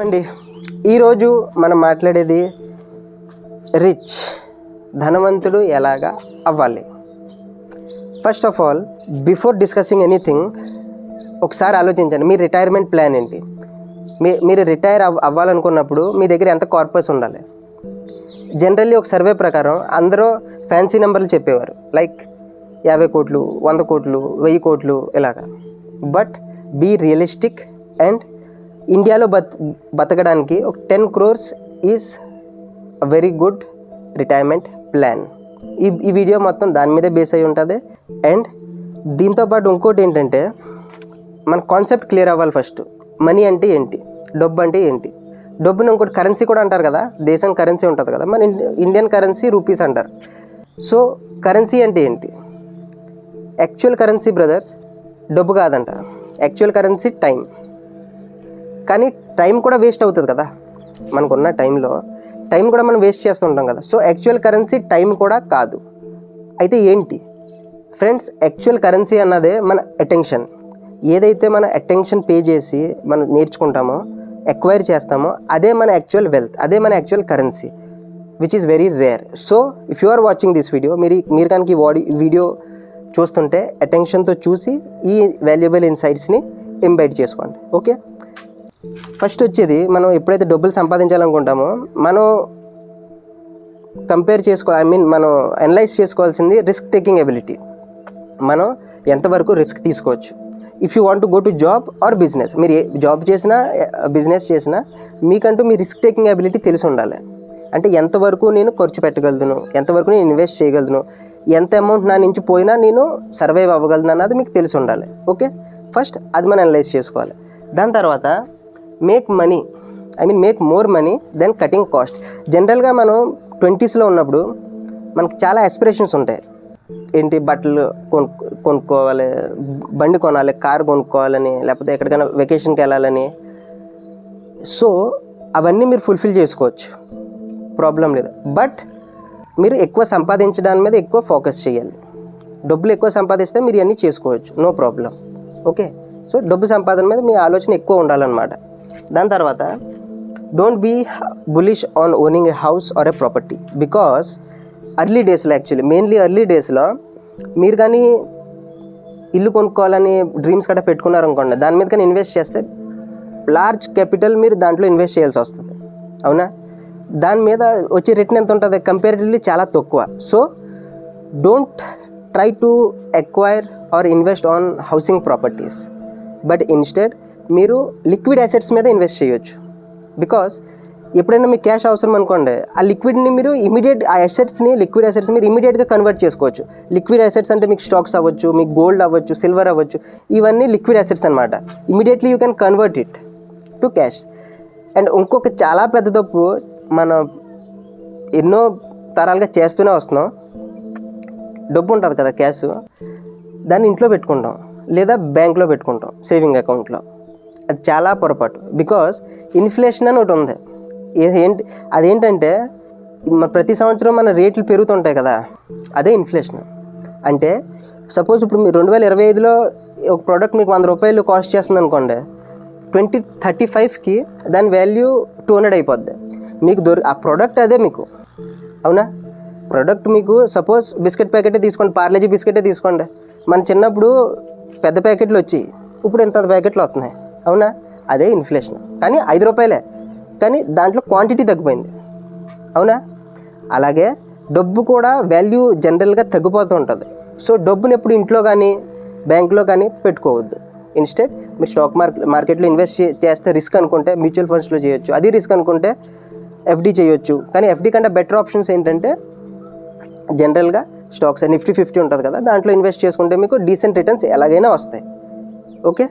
అండి ఈరోజు మనం మాట్లాడేది రిచ్ ధనవంతుడు ఎలాగా అవ్వాలి. First of all before discussing anything ఒకసారి ఆలోచించండి, మీ రిటైర్మెంట్ ప్లాన్ ఏంటి? మీరు రిటైర్ అవ్వాలనుకున్నప్పుడు మీ దగ్గర ఎంత కార్పస్ ఉండాలి? జనరల్లీ ఒక సర్వే ప్రకారం అందరూ ఫ్యాన్సీ నెంబర్లు చెప్పేవారు, లైక్ 50 కోట్లు, 100 కోట్లు, 1000 కోట్లు ఇలాగా. బట్ బీ రియలిస్టిక్ అండ్ ఇండియాలో బతకడానికి ఒక 10 crores is a very good retirement plan. ఈ వీడియో మొత్తం దాని మీదే బేస్ అయి ఉంటుంది. అండ్ దీంతోపాటు ఇంకోటి ఏంటంటే మన కాన్సెప్ట్ క్లియర్ అవ్వాలి. ఫస్ట్ మనీ అంటే ఏంటి, డబ్బు అంటే ఏంటి. డబ్బుని ఇంకోటి కరెన్సీ కూడా అంటారు కదా, దేశం కరెన్సీ ఉంటుంది కదా, మన ఇండియన్ కరెన్సీ రూపీస్ అంటారు. సో కరెన్సీ అంటే ఏంటి? యాక్చువల్ కరెన్సీ బ్రదర్స్ డబ్బు కాదంట, యాక్చువల్ కరెన్సీ టైం. కానీ టైం కూడా వేస్ట్ అవుతుంది కదా, మనకున్న టైం కూడా మనం వేస్ట్ చేస్తుంటాం కదా. సో యాక్చువల్ కరెన్సీ టైం కూడా కాదు. అయితే ఏంటి ఫ్రెండ్స్, యాక్చువల్ కరెన్సీ అన్నదే మన అటెన్షన్. ఏదైతే మన అటెన్షన్ పే చేసి మనం నేర్చుకుంటామో, ఎక్వైర్ చేస్తామో, అదే మన యాక్చువల్ వెల్త్, అదే మన actual currency, which is very rare. So if you are watching this video, మీరు కనుక ఈ వీడియో చూస్తుంటే అటెన్షన్తో చూసి ఈ వాల్యుబుల్ ఇన్సైట్స్ని ఇంబైట్ చేసుకోండి. ఓకే, ఫస్ట్ వచ్చేది, మనం ఎప్పుడైతే డబ్బులు సంపాదించాలనుకుంటామో మనం మనం అనలైజ్ చేసుకోవాల్సింది రిస్క్ టేకింగ్ ఎబిలిటీ. మనం ఎంతవరకు రిస్క్ తీసుకోవచ్చు. If you want to go to job or business, మీరు జాబ్ చేసినా బిజినెస్ చేసినా మీకంటూ మీ రిస్క్ టేకింగ్ ఎబిలిటీ తెలిసి ఉండాలి. అంటే ఎంతవరకు నేను ఖర్చు పెట్టగలను, ఎంతవరకు నేను ఇన్వెస్ట్ చేయగలను, ఎంత అమౌంట్ నా నుంచి పోయినా నేను సర్వైవ్ అవ్వగలను అన్నది మీకు తెలిసి ఉండాలి. ఓకే, ఫస్ట్ అది మనం అనలైజ్ చేసుకోవాలి. దాని తర్వాత make more money then cutting cost. జనరల్గా మనం 20sలో ఉన్నప్పుడు మనకు చాలా ఆస్పిరేషన్స్ ఉంటాయి. ఏంటి, బట్టలు కొనుక్కోవాలి, బండి కొనాలి, కారు కొనుక్కోవాలని, లేకపోతే ఎక్కడికైనా వెకేషన్కి వెళ్ళాలని. సో అవన్నీ మీరు ఫుల్ఫిల్ చేసుకోవచ్చు, ప్రాబ్లం లేదు. బట్ మీరు ఎక్కువ సంపాదించడాని మీద ఎక్కువ ఫోకస్ చేయాలి. డబ్బులు ఎక్కువ సంపాదిస్తే మీరు ఇవన్నీ చేసుకోవచ్చు, నో ప్రాబ్లం. ఓకే, సో డబ్బు సంపాదన మీద మీ ఆలోచన ఎక్కువ ఉండాలన్నమాట. దాని తర్వాత don't be bullish on owning a house or a property. Because early డేస్లో, మెయిన్లీ ఎర్లీ డేస్లో మీరు కానీ ఇల్లు కొనుక్కోవాలని డ్రీమ్స్ గట్రా పెట్టుకున్నారనుకోండి, దాని మీద కానీ ఇన్వెస్ట్ చేస్తే లార్జ్ క్యాపిటల్ మీరు దాంట్లో ఇన్వెస్ట్ చేయాల్సి వస్తుంది, అవునా? దాని మీద వచ్చే రిటర్న్ ఎంత ఉంటుంది? కంపారిటివ్లీ చాలా తక్కువ. So don't try to acquire or invest on housing properties, but instead మీరు లిక్విడ్ అసెట్స్ మీద ఇన్వెస్ట్ చేయొచ్చు. బికాస్ ఎప్పుడైనా మీకు క్యాష్ అవసరం అనుకోండి, ఆ లిక్విడ్ని మీరు లిక్విడ్ అసెట్స్ మీరు ఇమీడియట్గా కన్వర్ట్ చేసుకోవచ్చు. లిక్విడ్ అసెట్స్ అంటే మీకు స్టాక్స్ అవ్వచ్చు, మీకు గోల్డ్ అవ్వచ్చు, సిల్వర్ అవ్వచ్చు, ఇవన్నీ లిక్విడ్ అసెట్స్ అనమాట. Immediately you can convert it to cash. And ఇంకొక చాలా పెద్ద తప్పు మనం ఎన్నో తరాలుగా చేస్తూనే వస్తున్నాం. డబ్బు ఉంటుంది కదా, క్యాష్, దాన్ని ఇంట్లో పెట్టుకుంటాం లేదా బ్యాంక్లో పెట్టుకుంటాం, సేవింగ్ అకౌంట్లో. అది చాలా పొరపాటు. బికాస్ ఇన్ఫ్లేషన్ అని ఒకటి ఉంది. అదేంటంటే ప్రతి సంవత్సరం మన రేట్లు పెరుగుతుంటాయి కదా, అదే ఇన్ఫ్లేషన్. అంటే సపోజ్ ఇప్పుడు మీరు 2025లో ఒక ప్రోడక్ట్ మీకు 100 రూపాయలు కాస్ట్ చేస్తుంది అనుకోండి, 2035కి దాని వాల్యూ 200 అయిపోద్ది. మీకు ఆ ప్రోడక్ట్ అదే మీకు, అవునా? ప్రోడక్ట్ మీకు సపోజ్ బిస్కెట్ ప్యాకెటే తీసుకోండి, పార్లేజీ బిస్కెటే తీసుకోండి. మన చిన్నప్పుడు పెద్ద ప్యాకెట్లు వచ్చి ఇప్పుడు ఇంత ప్యాకెట్లు వస్తున్నాయి, అవునా? అదే ఇన్ఫ్లేషన్. కానీ 5 రూపాయలే, కానీ దాంట్లో క్వాంటిటీ తగ్గిపోయింది, అవునా? అలాగే డబ్బు కూడా వాల్యూ జనరల్గా తగ్గిపోతూ ఉంటుంది. సో డబ్బుని ఎప్పుడు ఇంట్లో కానీ బ్యాంకులో కానీ పెట్టుకోవద్దు. ఇన్స్టెడ్ మీరు స్టాక్ మార్కెట్లో ఇన్వెస్ట్ చేస్తే రిస్క్ అనుకుంటే మ్యూచువల్ ఫండ్స్లో చేయొచ్చు, అది రిస్క్ అనుకుంటే ఎఫ్డి చేయొచ్చు. కానీ ఎఫ్డి కంటే బెటర్ ఆప్షన్స్ ఏంటంటే జనరల్గా స్టాక్స్ నిఫ్టీ 50 ఉంటుంది కదా, దాంట్లో ఇన్వెస్ట్ చేసుకుంటే మీకు డీసెంట్ రిటర్న్స్ ఎలాగైనా వస్తాయి. ఓకే,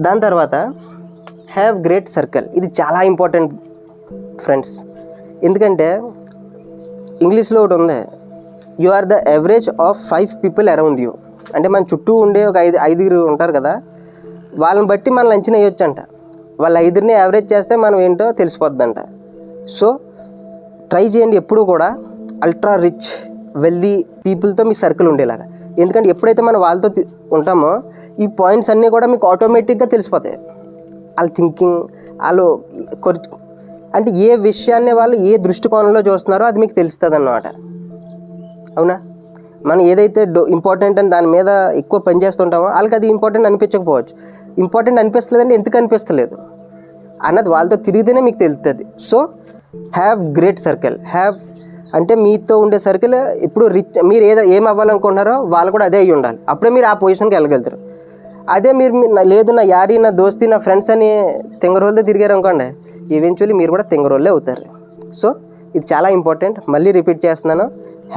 దాని తర్వాత హ్యావ్ గ్రేట్ సర్కిల్. ఇది చాలా ఇంపార్టెంట్ ఫ్రెండ్స్. ఎందుకంటే ఇంగ్లీష్లో ఒకటి ఉంది, you are the average of 5 people around you. అంటే మన చుట్టూ ఉండే ఒక 5 ఉంటారు కదా, వాళ్ళని బట్టి మనం అంచనా వేయొచ్చు అంట. వాళ్ళ 5ని యావరేజ్ చేస్తే మనం ఏంటో తెలిసిపోద్దంట. సో ట్రై చేయండి ఎప్పుడు కూడా అల్ట్రా రిచ్ వెల్దీ పీపుల్తో మీ సర్కిల్ ఉండేలాగా. ఎందుకంటే ఎప్పుడైతే మనం వాళ్ళతో ఉంటామో ఈ పాయింట్స్ అన్నీ కూడా మీకు ఆటోమేటిక్గా తెలిసిపోతాయి. వాళ్ళ థింకింగ్, వాళ్ళు అంటే ఏ విషయాన్ని వాళ్ళు ఏ దృష్టికోణంలో చూస్తున్నారో అది మీకు తెలుస్తుంది అన్నమాట. అవునా? మనం ఏదైతే ఇంపార్టెంట్ అని దాని మీద ఎక్కువ పని చేస్తుంటామో వాళ్ళకి అది ఇంపార్టెంట్ అనిపించకపోవచ్చు. ఇంపార్టెంట్ అనిపిస్తలేదంటే ఎందుకు అనిపిస్తలేదు అన్నది వాళ్ళతో తిరిగితేనే మీకు తెలుస్తుంది. So have great circle. అంటే మీతో ఉండే సర్కిల్ ఇప్పుడు మీరు ఏం అవ్వాలనుకుంటున్నారో వాళ్ళు కూడా అదే అయ్యి ఉండాలి. అప్పుడే మీరు ఆ పొజిషన్కి వెళ్ళగలుగుతారు. అదే మీరు లేదు నా యారీ, నా దోస్తి, నా ఫ్రెండ్స్ అని తెంగరోళ్ళతో తిరిగారు అనుకోండి, ఈవెన్చువల్లీ మీరు కూడా తెంగరోళ్ళే అవుతారు. సో ఇది చాలా ఇంపార్టెంట్. మళ్ళీ రిపీట్ చేస్తున్నాను,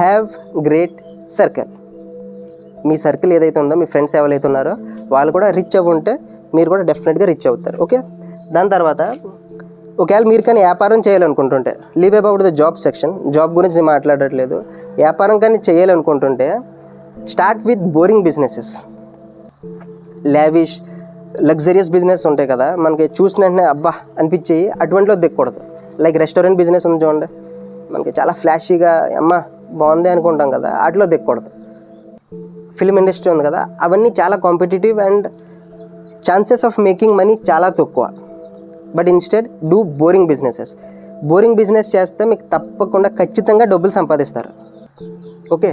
have great circle. Me circle ఏదైతే ఉందో, మీ ఫ్రెండ్స్ ఎవరైతే ఉన్నారో వాళ్ళు కూడా రిచ్ అవ్వి ఉంటే మీరు కూడా డెఫినెట్గా రిచ్ అవుతారు. ఓకే. దాని తర్వాత ఒకవేళ మీరు కానీ వ్యాపారం చేయాలనుకుంటుంటే, leave about the job section, job గురించి నేను మాట్లాడట్లేదు, వ్యాపారం కానీ చేయాలనుకుంటుంటే start with boring businesses. Lavish luxurious business ఉంటాయి కదా, మనకి చూసిన వెంటనే అబ్బా అనిపించేవి, అటువంటిలో దిక్కకూడదు. లైక్ రెస్టారెంట్ బిజినెస్ ఉంది చూడండి, మనకి చాలా ఫ్లాషీగా అమ్మ బాగుంది అనుకుంటాం కదా, వాటిలో దిక్కకూడదు. ఫిల్మ్ ఇండస్ట్రీ ఉంది కదా, అవన్నీ చాలా competitive and chances of making money చాలా తక్కువ. But instead do boring businesses. Boring business చేస్తే మీకు తప్పకుండా ఖచ్చితంగా డబ్బులు సంపాదిస్తారు. ఓకే.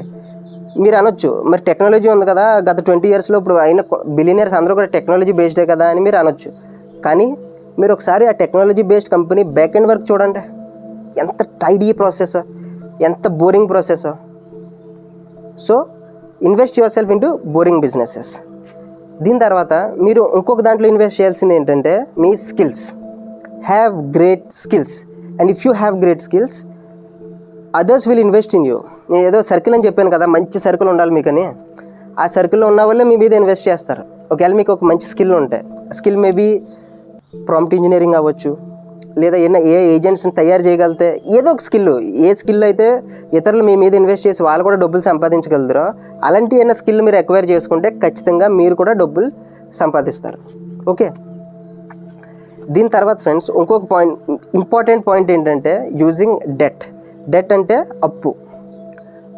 మీరు అనొచ్చు మరి టెక్నాలజీ ఉంది కదా, గత 20 yearsలో ఇప్పుడు అయిన బిలియనర్స్ అందరూ కూడా టెక్నాలజీ బేస్డే కదా అని మీరు అనొచ్చు. కానీ మీరు ఒకసారి ఆ technology based company back end work చూడండి, ఎంత టైడీ ప్రాసెస్, ఎంత boring process. So invest yourself into boring businesses. దీని తర్వాత మీరు ఇంకొక దాంట్లో ఇన్వెస్ట్ చేయాల్సింది ఏంటంటే మీ skills. Have great skills, and if you have great skills others will invest in you. నేను ఏదో సర్కిల్ అని చెప్పాను కదా, మంచి సర్కిల్ ఉండాలి మీకని. ఆ సర్కిల్లో ఉన్న వాళ్ళే మీ మీద ఇన్వెస్ట్ చేస్తారు. ఒకవేళ మీకు ఒక మంచి స్కిల్ ఉంటే, స్కిల్ మేబీ ప్రాంప్ట్ ఇంజనీరింగ్ అవ్వచ్చు, లేదా ఏ ఏజెంట్స్ని తయారు చేయగలిగితే, ఏదో ఒక స్కిల్, ఏ స్కిల్ అయితే ఇతరులు మీ మీద ఇన్వెస్ట్ చేసి వాళ్ళు కూడా డబ్బులు సంపాదించగలుగుతారో అలాంటి ఏమైనా స్కిల్ మీరు ఎక్వైర్ చేసుకుంటే ఖచ్చితంగా మీరు కూడా డబ్బులు సంపాదిస్తారు. ఓకే. దీని తర్వాత ఫ్రెండ్స్ ఇంకొక ఇంపార్టెంట్ పాయింట్ ఏంటంటే యూజింగ్ డెట్ అంటే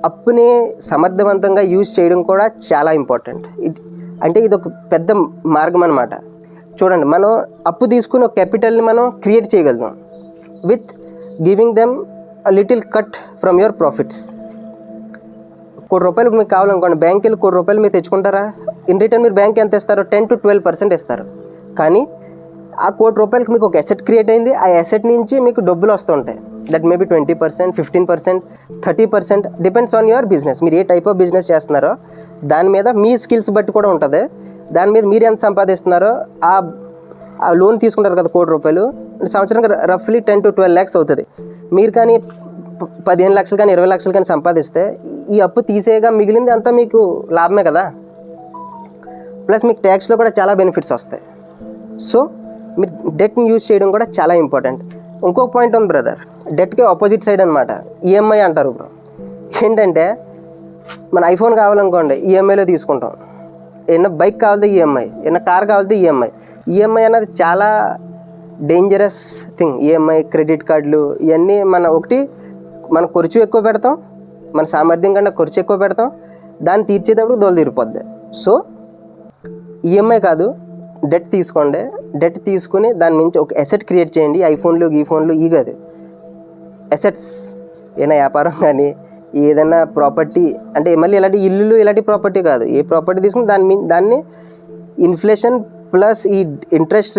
అప్పుని సమర్థవంతంగా యూజ్ చేయడం కూడా చాలా ఇంపార్టెంట్. అంటే ఇది ఒక పెద్ద మార్గం అన్నమాట. చూడండి, మనం అప్పు తీసుకుని ఒక క్యాపిటల్ని మనం క్రియేట్ చేయగలుగుతాం with giving them a little cut from your profits. ₹1 మీకు కావాలనుకోండి, బ్యాంక్కి వెళ్ళి ₹1 మీరు తెచ్చుకుంటారా? ఇన్ రిటర్న్ మీరు బ్యాంక్ ఎంత ఇస్తారు? 10 to 12% ఇస్తారు. కానీ ఆ ₹1 మీకు ఒక అసెట్ క్రియేట్ అయింది, ఆ అసెట్ నుంచి మీకు డబ్బులు వస్తుంటాయి. That maybe 20%, 15%, 30%, depends on your business. మీరు ఏ టైప్ ఆఫ్ బిజినెస్ చేస్తున్నారో దాని మీద మీ స్కిల్స్ బట్టి కూడా ఉంటుంది. దాని మీద మీరు ఎంత సంపాదిస్తున్నారో, ఆ లోన్ తీసుకుంటారు కదా ₹1 సంవత్సరానికి రఫ్లీ 10 to 12 lakhs అవుతుంది. మీరు కానీ 15 లక్షలు కానీ 20 లక్షలు కానీ సంపాదిస్తే ఈ అప్పు తీసేయగా మిగిలింది అంతా మీకు లాభమే కదా. ప్లస్ మీకు ట్యాక్స్లో కూడా చాలా బెనిఫిట్స్ వస్తాయి. సో మీరు డెట్ని యూజ్ చేయడం కూడా చాలా ఇంపార్టెంట్. ఇంకొక పాయింట్ ఉంది బ్రదర్, డెట్కి ఆపోజిట్ సైడ్ అనమాట, ఈఎంఐ అంటారు. ఇప్పుడు ఏంటంటే మన ఐఫోన్ కావాలనుకోండి ఈఎంఐలో తీసుకుంటాం, ఏమన్నా బైక్ కావాలితే ఈఎంఐ, ఏమన్నా కార్ కావాలితే ఈఎంఐ అన్నది చాలా డేంజరస్ థింగ్. ఈఎంఐ, క్రెడిట్ కార్డులు ఇవన్నీ మన ఖర్చు ఎక్కువ పెడతాం, మన సామర్థ్యం కన్నా ఖర్చు ఎక్కువ పెడతాం, దాన్ని తీర్చేటప్పుడు దోలు తీరిపోద్ది. సో ఈఎంఐ కాదు, డెట్ తీసుకోండి. డెట్ తీసుకుని దాని నుంచి ఒక అసెట్ క్రియేట్ చేయండి. ఐఫోన్లు ఈ కాదు, అసెట్స్, ఏదైనా వ్యాపారం కానీ ఏదైనా ప్రాపర్టీ, అంటే మళ్ళీ ఇలాంటి ఇల్లు ఇలాంటి ప్రాపర్టీ కాదు, ఏ ప్రాపర్టీ తీసుకుని దాన్ని ఇన్ఫ్లేషన్ ప్లస్ ఈ ఇంట్రెస్ట్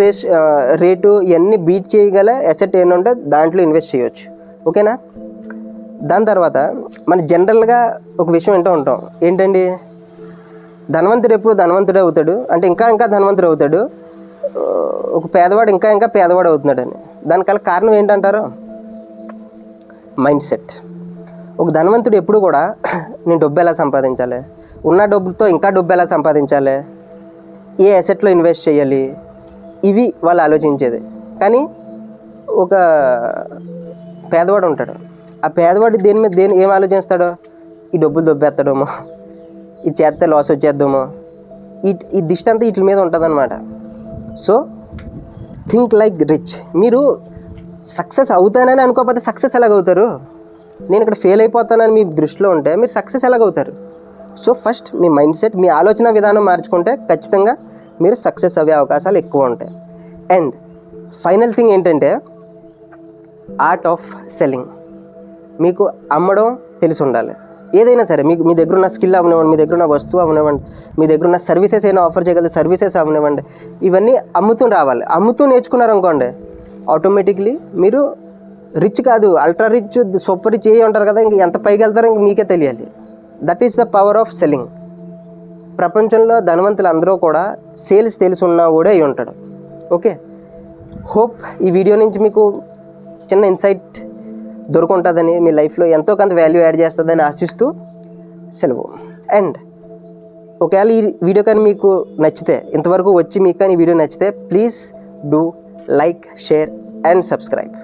రేటు ఇవన్నీ బీట్ చేయగల అసెట్ ఏమైనా ఉంటే దాంట్లో ఇన్వెస్ట్ చేయవచ్చు. ఓకేనా. దాని తర్వాత మన జనరల్గా ఒక విషయం వింటూ ఉంటాం, ఏంటండి, ధనవంతుడు ఎప్పుడు ధనవంతుడే అవుతాడు అంటే ఇంకా ధనవంతుడు అవుతాడు, ఒక పేదవాడు ఇంకా పేదవాడు అవుతున్నాడని. దానికల్ల కారణం ఏంటంటారు? Mind set. ఒక ధనవంతుడు ఎప్పుడు కూడా నేను డబ్బు ఎలా సంపాదించాలి, ఉన్న డబ్బుతో ఇంకా డబ్బు ఎలా సంపాదించాలి, ఏ అసెట్లో ఇన్వెస్ట్ చేయాలి, ఇవి వాళ్ళు ఆలోచించేది. కానీ ఒక పేదవాడు ఉంటాడు, ఆ పేదవాడు దేని ఏం ఆలోచిస్తాడో, ఈ డబ్బులు దొబ్బేస్తాడేమో, ఇది చేస్తే లాస్ వచ్చేద్దామో, ఈ దిష్టి అంతా వీటి మీద ఉంటుంది అనమాట. So think like rich. మీరు సక్సెస్ అవుతానని అనుకోకపోతే సక్సెస్ ఎలాగవుతారు? నేను ఇక్కడ ఫెయిల్ అయిపోతానని మీ దృష్టిలో ఉంటే మీరు సక్సెస్ ఎలాగవుతారు? సో ఫస్ట్ మీ మైండ్ సెట్, మీ ఆలోచన విధానం మార్చుకుంటే ఖచ్చితంగా మీరు సక్సెస్ అయ్యే అవకాశాలు ఎక్కువ ఉంటాయి. అండ్ ఫైనల్ థింగ్ ఏంటంటే ఆర్ట్ ఆఫ్ సెల్లింగ్. మీకు అమ్మడం తెలిసి ఉండాలి. ఏదైనా సరే మీకు మీ దగ్గర ఉన్న స్కిల్ అవనివ్వండి, మీ దగ్గర ఉన్న వస్తువు అవనివ్వండి, మీ దగ్గర ఉన్న సర్వీసెస్ అయినా ఆఫర్ చేయగలిగే సర్వీసెస్ అవనివ్వండి, ఇవన్నీ అమ్ముతూ రావాలి. అమ్ముతూ నేర్చుకున్నారనుకోండి, ఆటోమేటిక్లీ మీరు రిచ్ కాదు, అల్ట్రా రిచ్, సూపర్ రిచ్ ఉంటారు కదా, ఇంక ఎంత పైకి వెళ్తారో ఇంక మీకే తెలియాలి. That is the power of selling. ప్రపంచంలో ధనవంతులు అందరూ కూడా సేల్స్ తెలిసి ఉన్నవాడే అయి ఉంటాడు. ఓకే, హోప్ ఈ వీడియో నుంచి మీకు చిన్న ఇన్సైట్ దొరుకుంటుందని, మీ లైఫ్లో ఎంతో కొంత వాల్యూ యాడ్ చేస్తుందని ఆశిస్తూ సెలవు. అండ్ ఒకవేళ ఈ వీడియో కానీ మీకు నచ్చితే, ఇంతవరకు వచ్చి మీకు కానీ ఈ వీడియో నచ్చితే, please do like, share and subscribe.